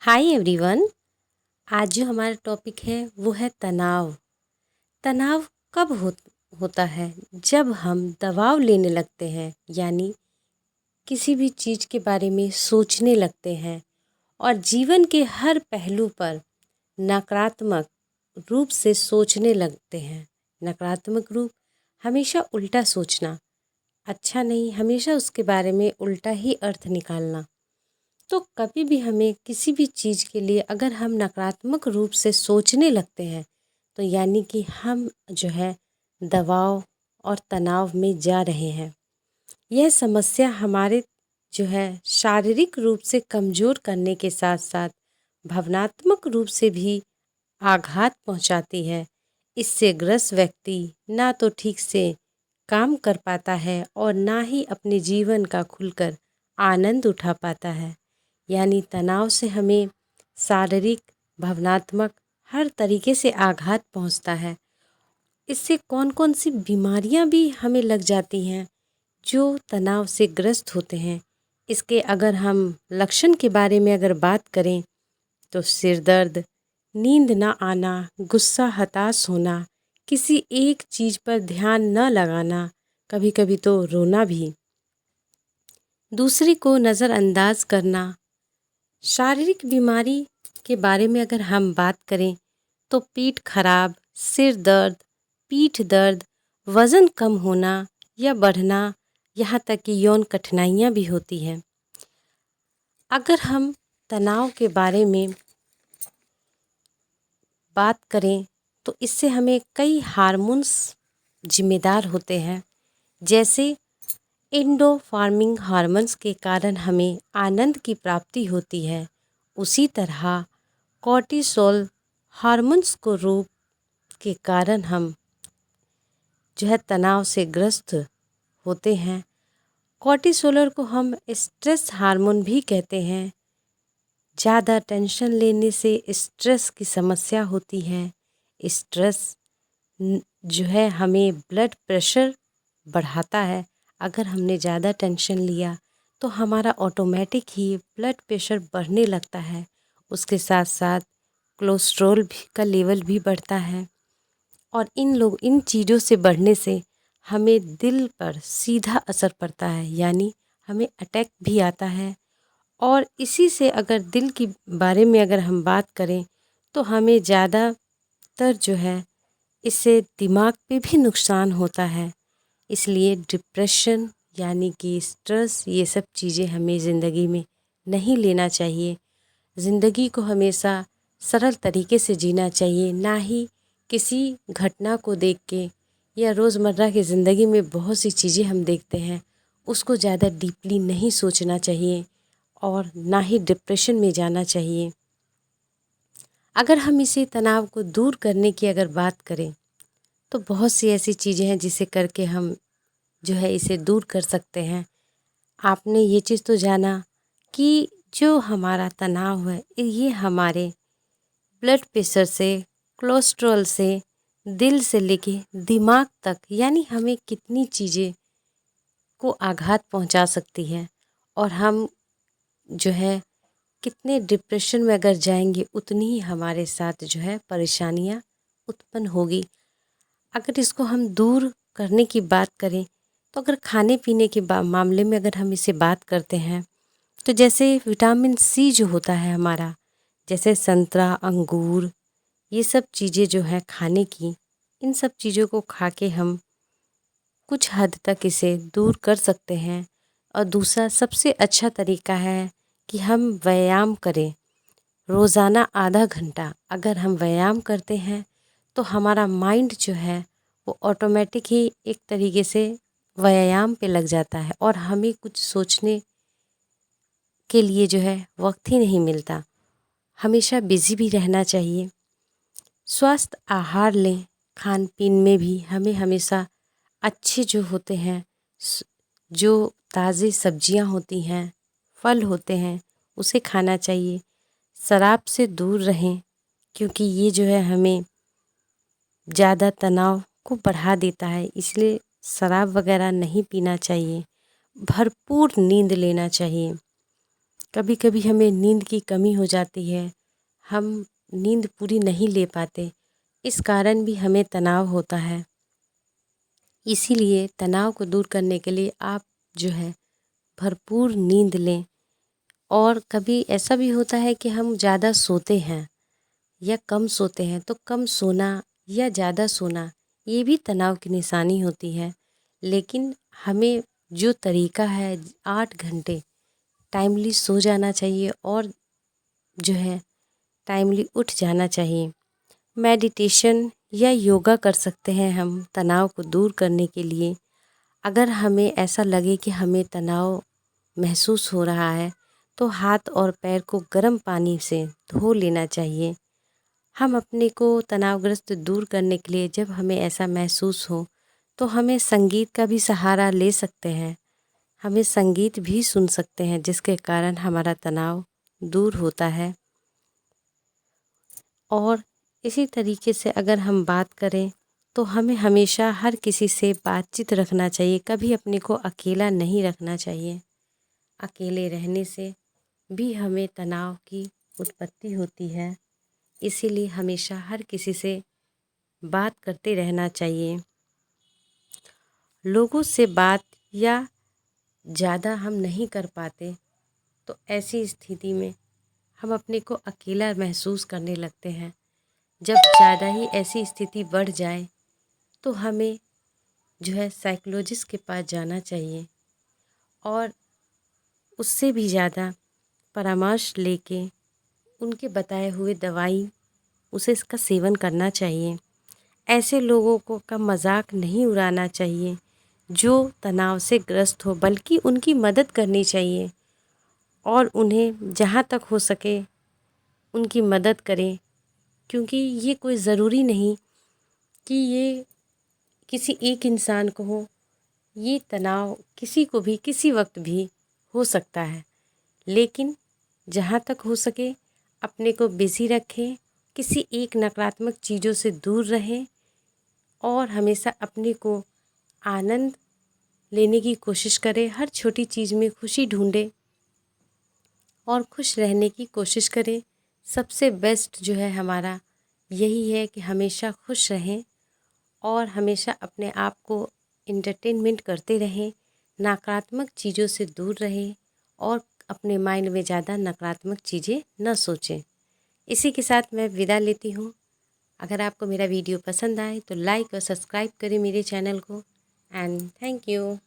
Hi everyone. आज जो हमारा टॉपिक है वो है तनाव। तनाव कब होता है? जब हम दबाव लेने लगते हैं, यानी किसी भी चीज़ के बारे में सोचने लगते हैं और जीवन के हर पहलू पर नकारात्मक रूप से सोचने लगते हैं। नकारात्मक रूप हमेशा उल्टा सोचना, अच्छा नहीं, हमेशा उसके बारे में उल्टा ही अर्थ निकालना। तो कभी भी हमें किसी भी चीज़ के लिए अगर हम नकारात्मक रूप से सोचने लगते हैं तो यानी कि हम जो है दबाव और तनाव में जा रहे हैं। यह समस्या हमारे जो है शारीरिक रूप से कमज़ोर करने के साथ साथ भावनात्मक रूप से भी आघात पहुंचाती है। इससे ग्रस्त व्यक्ति ना तो ठीक से काम कर पाता है और ना ही अपने जीवन का खुलकर आनंद उठा पाता है। यानी तनाव से हमें शारीरिक, भावनात्मक हर तरीके से आघात पहुंचता है। इससे कौन कौन सी बीमारियां भी हमें लग जाती हैं जो तनाव से ग्रस्त होते हैं। इसके अगर हम लक्षण के बारे में अगर बात करें तो सिर दर्द, नींद न आना, गुस्सा, हताश होना, किसी एक चीज़ पर ध्यान न लगाना, कभी कभी तो रोना भी, दूसरे को नज़रअंदाज करना। शारीरिक बीमारी के बारे में अगर हम बात करें तो पेट खराब, सिर दर्द, पीठ दर्द, वज़न कम होना या बढ़ना, यहाँ तक कि यौन कठिनाइयाँ भी होती हैं। अगर हम तनाव के बारे में बात करें तो इससे हमें कई हार्मोन्स जिम्मेदार होते हैं। जैसे एंडोर्फिन हार्मोन्स के कारण हमें आनंद की प्राप्ति होती है, उसी तरह कॉर्टिसोल हार्मोन्स को रूप के कारण हम जो है तनाव से ग्रस्त होते हैं। कॉर्टिसोलर को हम स्ट्रेस हार्मोन भी कहते हैं। ज़्यादा टेंशन लेने से स्ट्रेस की समस्या होती है। स्ट्रेस जो है हमें ब्लड प्रेशर बढ़ाता है। अगर हमने ज़्यादा टेंशन लिया तो हमारा ऑटोमेटिक ही ब्लड प्रेशर बढ़ने लगता है। उसके साथ साथ कोलेस्ट्रॉल भी का लेवल भी बढ़ता है और इन चीज़ों से बढ़ने से हमें दिल पर सीधा असर पड़ता है, यानी हमें अटैक भी आता है। और इसी से अगर दिल की बारे में अगर हम बात करें तो हमें ज़्यादातर जो है इससे दिमाग पे भी नुकसान होता है। इसलिए डिप्रेशन यानी कि स्ट्रेस, ये सब चीज़ें हमें ज़िंदगी में नहीं लेना चाहिए। ज़िंदगी को हमेशा सरल तरीके से जीना चाहिए, ना ही किसी घटना को देख के या रोज़मर्रा की ज़िंदगी में बहुत सी चीज़ें हम देखते हैं उसको ज़्यादा डीपली नहीं सोचना चाहिए और ना ही डिप्रेशन में जाना चाहिए। अगर हम इसे तनाव को दूर करने की अगर बात करें तो बहुत सी ऐसी चीज़ें हैं जिसे करके हम जो है इसे दूर कर सकते हैं। आपने ये चीज़ तो जाना कि जो हमारा तनाव है ये हमारे ब्लड प्रेशर से, कोलेस्ट्रॉल से, दिल से लेके दिमाग तक, यानी हमें कितनी चीज़ें को आघात पहुंचा सकती है और हम जो है कितने डिप्रेशन में अगर जाएंगे उतनी ही हमारे साथ जो है परेशानियां उत्पन्न होगी। अगर इसको हम दूर करने की बात करें तो अगर खाने पीने के मामले में अगर हम इसे बात करते हैं तो जैसे विटामिन सी जो होता है हमारा, जैसे संतरा, अंगूर, ये सब चीज़ें जो है खाने की, इन सब चीज़ों को खा के हम कुछ हद तक इसे दूर कर सकते हैं। और दूसरा सबसे अच्छा तरीका है कि हम व्यायाम करें। रोज़ाना आधा घंटा अगर हम व्यायाम करते हैं तो हमारा माइंड जो है वो ऑटोमेटिक ही एक तरीके से व्यायाम पे लग जाता है और हमें कुछ सोचने के लिए जो है वक्त ही नहीं मिलता। हमेशा बिज़ी भी रहना चाहिए। स्वस्थ आहार लें। खान पीन में भी हमें हमेशा अच्छे जो होते हैं, जो ताज़ी सब्जियां होती हैं, फल होते हैं, उसे खाना चाहिए। शराब से दूर रहें क्योंकि ये जो है हमें ज़्यादा तनाव को बढ़ा देता है, इसलिए शराब वगैरह नहीं पीना चाहिए। भरपूर नींद लेना चाहिए। कभी कभी हमें नींद की कमी हो जाती है, हम नींद पूरी नहीं ले पाते, इस कारण भी हमें तनाव होता है। इसीलिए तनाव को दूर करने के लिए आप जो है भरपूर नींद लें। और कभी ऐसा भी होता है कि हम ज़्यादा सोते हैं या कम सोते हैं, तो कम सोना या ज़्यादा सोना ये भी तनाव की निशानी होती है। लेकिन हमें जो तरीका है 8 घंटे टाइमली सो जाना चाहिए और जो है टाइमली उठ जाना चाहिए। मेडिटेशन या योगा कर सकते हैं हम तनाव को दूर करने के लिए। अगर हमें ऐसा लगे कि हमें तनाव महसूस हो रहा है तो हाथ और पैर को गर्म पानी से धो लेना चाहिए। हम अपने को तनावग्रस्त दूर करने के लिए जब हमें ऐसा महसूस हो तो हमें संगीत का भी सहारा ले सकते हैं। हमें संगीत भी सुन सकते हैं जिसके कारण हमारा तनाव दूर होता है। और इसी तरीके से अगर हम बात करें तो हमें हमेशा हर किसी से बातचीत रखना चाहिए, कभी अपने को अकेला नहीं रखना चाहिए। अकेले रहने से भी हमें तनाव की उत्पत्ति होती है। इसीलिए हमेशा हर किसी से बात करते रहना चाहिए। लोगों से बात या ज़्यादा हम नहीं कर पाते तो ऐसी स्थिति में हम अपने को अकेला महसूस करने लगते हैं। जब ज़्यादा ही ऐसी स्थिति बढ़ जाए तो हमें जो है साइकोलॉजिस्ट के पास जाना चाहिए और उससे भी ज़्यादा परामर्श लेके उनके बताए हुए दवाई उसे इसका सेवन करना चाहिए। ऐसे लोगों को का मजाक नहीं उड़ाना चाहिए जो तनाव से ग्रस्त हो, बल्कि उनकी मदद करनी चाहिए और उन्हें जहाँ तक हो सके उनकी मदद करें। क्योंकि ये कोई ज़रूरी नहीं कि ये किसी एक इंसान को हो, ये तनाव किसी को भी किसी वक्त भी हो सकता है। लेकिन जहाँ तक हो सके अपने को बिज़ी रखें, किसी एक नकारात्मक चीज़ों से दूर रहें और हमेशा अपने को आनंद लेने की कोशिश करें। हर छोटी चीज़ में खुशी ढूंढें और खुश रहने की कोशिश करें। सबसे बेस्ट जो है हमारा यही है कि हमेशा खुश रहें और हमेशा अपने आप को एंटरटेनमेंट करते रहें, नकारात्मक चीज़ों से दूर रहें और अपने माइंड में ज़्यादा नकारात्मक चीज़ें न सोचें। इसी के साथ मैं विदा लेती हूँ। अगर आपको मेरा वीडियो पसंद आए तो लाइक और सब्सक्राइब करें मेरे चैनल को। And thank you.